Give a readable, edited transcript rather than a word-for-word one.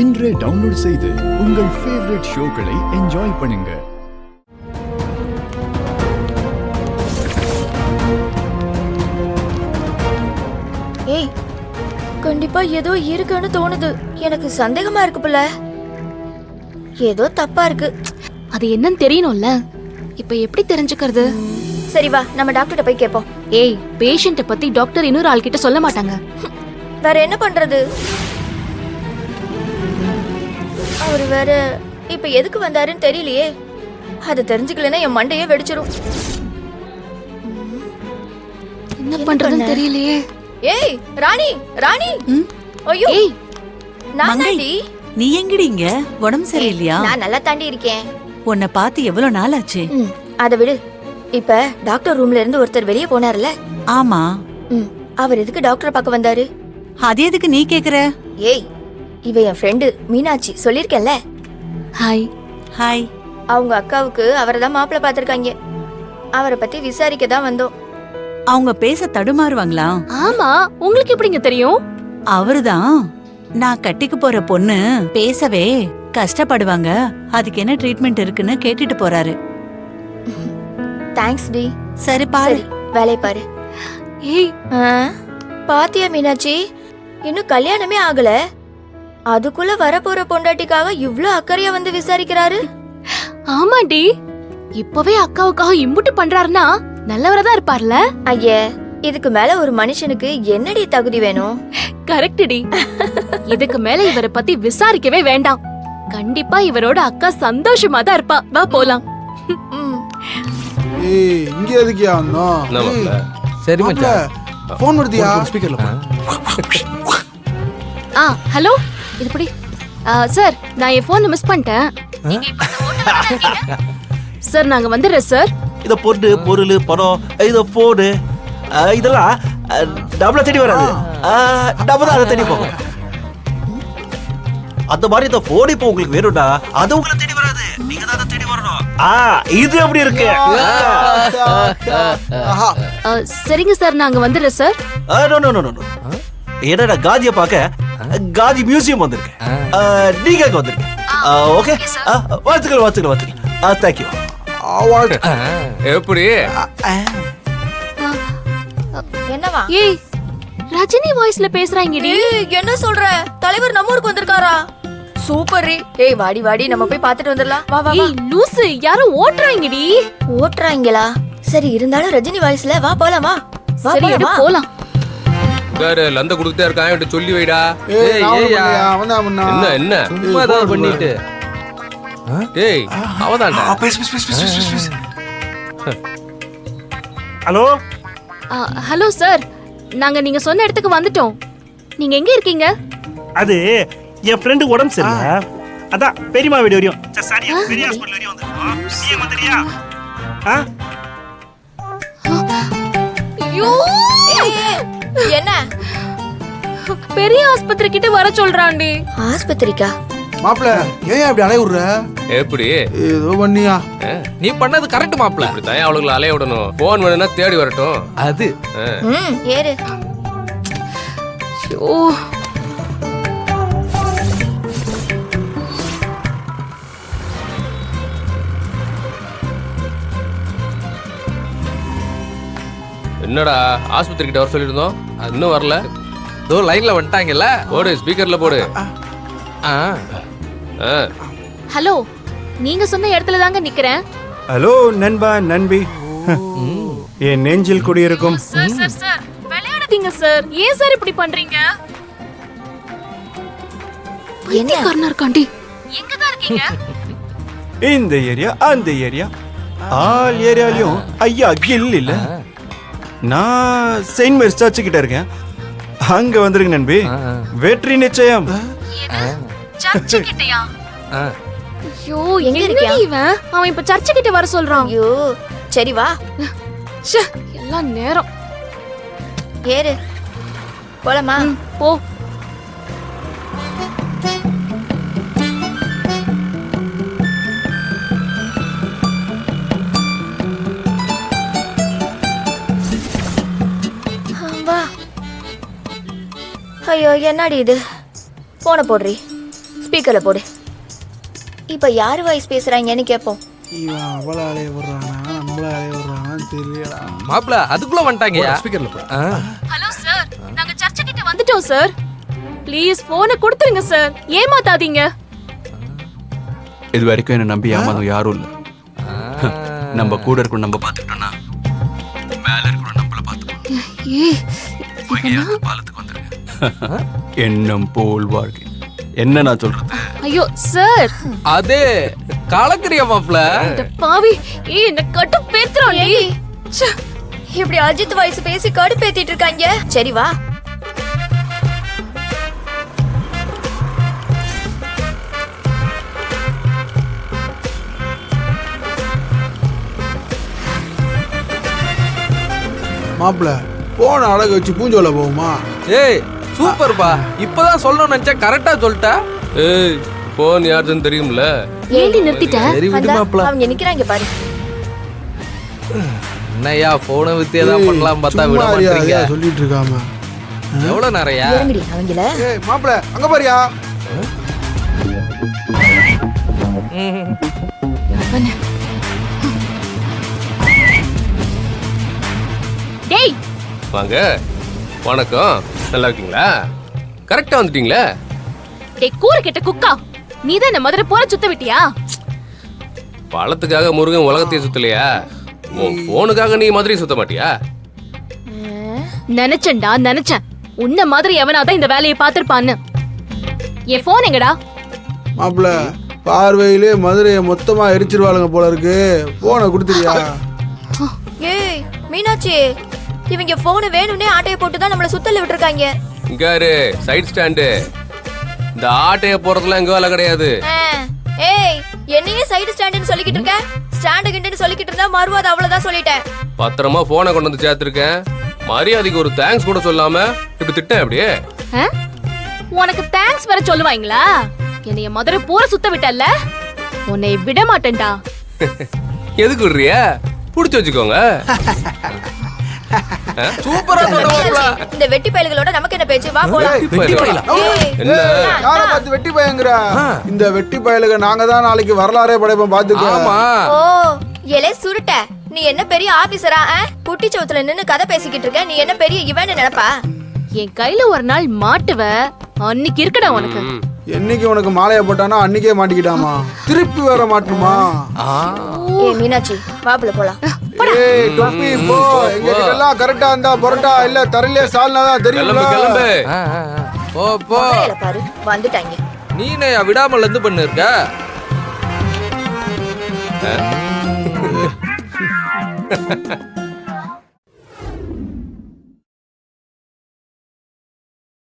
இன்றே டவுன்லோட் செய்து உங்கள் ஃபேவரட் ஷோக்களை என்ஜாய் பண்ணுங்க. ஏய், கண்டிப்பா ஏதோ இருக்குன்னு தோணுது. எனக்கு சந்தேகமா இருக்கு புள்ள. ஏதோ தப்பா இருக்கு. அது என்னன்னு தெரியணும்ல. இப்ப எப்படி தெரிஞ்சுக்கிறது? சரி வா, நம்ம டாக்டர்கிட்ட போய் கேட்போம். ஏய், பேஷண்ட பத்தி டாக்டர் இன்னொரு ஆள் கிட்ட சொல்ல மாட்டாங்க. வேற என்ன பண்றது? அவரு வேற இப்ப எதுக்கு வந்தாருன்னு தெரியலையே. அது தெரிஞ்சுக்கலன்னா என் மண்டையே வெடிச்சிரும். என்ன பண்றதுன்னு தெரியலையே. ஏய் ராணி, ராணி. ஐயோ, ஏய் நான் தாண்டி. நீ எங்கடி இங்க? உடம்பு சரியில்லையா? நான் நல்லா தாண்டி இருக்கேன். உன்னை பார்த்து எவ்வளவு நாள் ஆச்சு? அத விடு. இப்ப டாக்டர் ரூம்ல இருந்து ஒருத்தர் வெளியே போனார்ல. ஆமா. அவர் எதுக்கு டாக்டரை பார்க்க வந்தாரு? அது எதுக்கு நீ கேக்குற? ஏய், இவ என் ஃப்ரெண்டு மீனாட்சி, சொல்லிருக்கேன்ல. ஹாய். ஹாய். அவங்க அக்காவுக்கு அவரை தான் மாப்பிள்ளை பார்த்திருக்காங்க. அவரை பத்தி விசாரிக்க தான் வந்தோம். அவங்க பேச தடுமாறுவாங்களா? ஆமா, உங்களுக்கு எப்படிங்க தெரியும்? அவருதான் நான் கட்டிக்க போற பொண்ணு பேசவே கஷ்டப்படுவாங்க, அதுக்கு என்ன ட்ரீட்மெண்ட் இருக்குன்னு கேட்டுட்டு போறாரு. தேங்க்ஸ் டி. சரி பாரு, வேலைய பாரு. ஏய், பாத்தியா மீனாட்சி, இன்னும் கல்யாணமே ஆகல, அதுக்குள்ள வரப்போற பொண்டாட்டிக்காக இவ்ளோ அக்கறையா வந்து விசாரிக்கிறாரு. ஆமாடி, இப்பவே அக்காவுக்காக இம்புட்டு பண்றாருன்னா நல்லவரதான் இருப்பார்ல. ஐயே, இதுக்கு மேல ஒரு மனுஷனுக்கு என்னடி தகுதி வேணும்? கரெக்ட் டி. இதுக்கு மேல இவரை பத்தி விசாரிக்கவே வேண்டாம். கண்டிப்பா இவரோட அக்கா சந்தோஷமா தான் இருப்பா. வா போலாம். ஏய், இங்க எதுக்கியா வந்தோம்? சரி மச்சான், ஃபோன் வருதியா? ஸ்பீக்கர்ல போடு. ஹலோ, இது படி. சார், நான் என் போன் மிஸ் பண்ணிட்டேன். நீங்க இப்ப இந்த ஹோட்டல்ல தானே இருக்கீங்க? சார், நாங்க வந்துடுறோம் சார். இத பொண்ணு, பொருள், பணம், இத போடு, இதெல்லாம் டபுளா தேடி வராது. டபுள் அதை தேடி போகும். அந்த மாதிரி இந்த போன் இப்போ உங்களுக்கு வேணும்டா, அது உங்களை தேடி வராது, நீங்க தான் அதை தேடி வரணும். இது எப்படி இருக்கு? சரிங்க சார், நாங்க வந்துடுறோம் sir. No no no no. என்னடா, காதிய பார்க்க காதி மியூசியம் வந்திருக்கேன், நீங்க அங்க வந்திருக்கேன். ஓகே, வாழ்த்துக்கள் வாழ்த்துக்கள் வாழ்த்துக்கள். தேங்க்யூ. எப்படி என்னவா? ஏய், ரஜினி வாய்ஸ்ல பேசுறாங்கடி. என்ன சொல்ற? தலைவர் நம்ம ஊருக்கு வந்திருக்காரா? சூப்பர். ஏய் வாடி வாடி, நம்ம போய் பாத்துட்டு வந்துடலாம். வா வா. ஏய் லூசு, யாரோ ஓட்றாங்கடி. ஓட்றாங்களா? சரி, இருந்தாலும் ரஜினி வாய்ஸ்ல வா போலாமா? வா சரி, எடு போலாம். வேற லந்த குடுத்தே இருக்கான், என்கிட்ட சொல்லி வைடா. என்ன என்ன சும்மா ஏதாவது பண்ணிட்டு. டேய், அவதான்டா. ஹலோ ஹலோ சார், நாங்க நீங்க சொன்ன இடத்துக்கு வந்துட்டோம். நீங்க எங்க இருக்கீங்க? அது என் ஃப்ரெண்டு உடம்பு சரியில்லை, அதான் பெரியமா வீடு வரையும், சரியா பெரிய ஹாஸ்பிடல் வரையும் வந்திருக்கோம். நீ வந்துறியா? ஐயோ, என்ன? பெரிய ஆஸ்பத்திரி கிட்ட வர சொல்றான்டி. ஆஸ்பத்திரிக்கா? மாப்ள, ஏன் இப்படி அலைய விடுற? எப்படி ஏதோ பண்ணியா? நீ பண்ணது கரெக்ட் மாப்ள. இப்படி தான் அவளுங்களை அலைய விடணும். போன் வேணும்னா தேடி வரட்டும். அது ஏறு. ஐயோ, என்னடா, ஆஸ்பத்திரி கிட்ட வர சொல்லிருந்தோம், இன்னும் வரல. தோ லைன்ல வந்துட்டாங்கல்ல. போடு, ஸ்பீக்கர்ல போடு. ஹலோ, நீங்க சொன்ன இடத்துல தாங்க நிக்கிறேன். ஹலோ நண்பா நண்பி, என் நெஞ்சில் குடியிருக்கும். சார் சார் சார், விளையாடாதீங்க சார். ஏன் சார் இப்படி பண்றீங்க? என்ன காரணம் காண்டி? எங்க தான் இருக்கீங்க? இந்த ஏரியா அந்த ஏரியா ஆல் ஏரியாலையும் ஐயா கில் இல்ல. நான் செயின்ட் மேரிஸ் சர்ச் கிட்ட இருக்கேன், அங்க வந்துருங்க நண்பி, வெற்றி நிச்சயம். சர்ச் கிட்டயா? ஐயோ, எங்க எங்க இருக்கியா இவன்? அவன் இப்ப சர்ச் கிட்ட வர சொல்றான். ஐயோ, சரி வா. எல்லாம் நேரம். ஏறு போலாமா? போ. வா. ஐயோ, என்னடி இது? போன போடுறி. ஸ்பீக்கர்ல போடு. இப்ப யாரு வாய்ஸ் பேசுறாங்கன்னு கேப்போம். இவன் அவள அலைய விடுறானா நம்மள அலைய விடுறானான்னு தெரியலடா. மாப்பிள அதுக்குள்ள வந்துட்டாங்கயா. ஸ்பீக்கர்ல போ. ஹலோ சார், நாங்க சர்ச்சை கிட்ட வந்துட்டோம் சார். ப்ளீஸ் போனை கொடுத்துருங்க சார், ஏமாத்தாதீங்க. இது வரைக்கும் என்ன நம்பி ஏமாந்தவங்க யாரும் இல்ல. நம்ம கூட இருக்கணும், நம்ம பார்த்துட்டோம்னா மேல இருக்கிறோம் நம்மள பார்த்துக்கணும். பாலத்துக்கு வந்துருங்க. எண்ணம் போல் வாழ்க்கை. என்ன நான் சொல்றது? ஐயோ சார், அதே கலக்குறியா மாப்பிள? பாவி என்ன கட்டு பேத்துறோம். ஏய், இப்படி அஜித் வாய்ஸ் பேசி கடுப்பேத்திட்டு இருக்காங்க. சரி வா. மாப்பிள போன அழகு வச்சு பூஞ்சோல போகுமா? ஏய் சூப்பர்ப்பா, இப்பதான் சொல்லணும்னு நினைச்சா கரெக்டா சொல்லிட்ட. ஏய் போன் யாருன்னு தெரியும்ல. ஏண்டி நிறுத்திட்ட? சரி விடு அந்தா, மாப்பிள. அவங்க நிக்கிறாங்க பாரு. என்னய்யா போனை வித்து ஏதாவது பண்ணலாம் பார்த்தா விட சும்மா மாட்டீங்க. அறியாதையா சொல்லிட்டு இருக்காம. எவ்வளவு நிறையா? இறங்குடி அவங்கள. ஏய் மாப்பிள அங்க பாரியா? டேய் வாங்க. வணக்கம், நல்லா இருக்கீங்களா? கரெக்டா வந்துட்டீங்களா? டேய் கூறு கெட்ட குக்கா, நீதான் இந்த மதுரை போற சுத்த விட்டியா? பழத்துக்காக முருகன் உலகத்தையே சுத்தலையா? உன் போனுக்காக நீ மதுரை சுத்த மாட்டியா? நினைச்சேன்டா நினைச்சேன், உன்ன மாதிரி எவனாதான் இந்த வேலையை பார்த்திருப்பான்னு. என் போன் எங்கடா? மாப்பிள பார்வையிலே மதுரையை மொத்தமா எரிச்சிருவாளுங்க போல இருக்கு. போனை கொடுத்துறியா? ஏய் மீனாட்சி, இவங்க போனை வேணும்னே ஆட்டையை போட்டு தான் நம்மள சுத்தல விட்டுருக்காங்க. இங்காரு சைடு ஸ்டாண்டு. இந்த ஆட்டைய போறதுலாம் எங்க வேலை கிடையாது. ஏய், என்னையே சைடு ஸ்டாண்டுன்னு சொல்லிக்கிட்டு இருக்க? ஸ்டாண்டு கிண்டுன்னு சொல்லிக்கிட்டு இருந்தா மறுவாது அவ்வளவுதான் சொல்லிட்டேன். பத்திரமா போனை கொண்டு வந்து சேர்த்திருக்கேன். மரியாதைக்கு ஒரு தேங்க்ஸ் கூட சொல்லாம இப்படி திட்டேன் அப்படியே. ஆ? உனக்கு தேங்க்ஸ் வேற சொல்லுவாங்களா? என்னைய மதுரை பூரா சுத்த விட்டல்ல, உன்னை விட மாட்டேன்டா. எதுக்கு விடுறிய? புடிச்சு வச்சுக்கோங்க. சூப்பரா சொல்லுவாங்களா? இந்த வெட்டி பயல்களோட நமக்கு என்ன பேச்சு? வா போலாம். வெட்டி பயலா? ஏய், என்ன? யார பார்த்து வெட்டி பயங்கற? இந்த வெட்டி பயலுக நாங்க தான் நாளைக்கு வரலாறே படைப்போம் பாத்துக்க. ஆமா. ஓ எலே சுருட்ட, நீ என்ன பெரிய ஆபீசரா? குட்டி சவுத்துல நின்னு கதை பேசிக்கிட்டு இருக்க. நீ என்ன பெரிய இவன்னு நினைப்பா? என் கையில ஒரு நாள் மாட்டுவ, அன்னைக்கு இருக்கடா உனக்கு. என்னைக்கு உனக்கு மாலைய போட்டானா அன்னைக்கே மாட்டிக்கிட்டாமா. திருப்பி வர மாட்டுமா? ஏய் மீனாட்சி, வாப்புல போலாம். ஏய் டொப்பி போ. எங்க கிட்ட எல்லாம் கரெக்டா இருந்தா பரோட்டா இல்ல தரலே சால்னா தான் தெரியும்ல. கிளம்பு. போ போ. மதுரையில பாரு வந்துட்டாங்க. நீ என்ன விடாமல இருந்து பண்ணு இருக்க?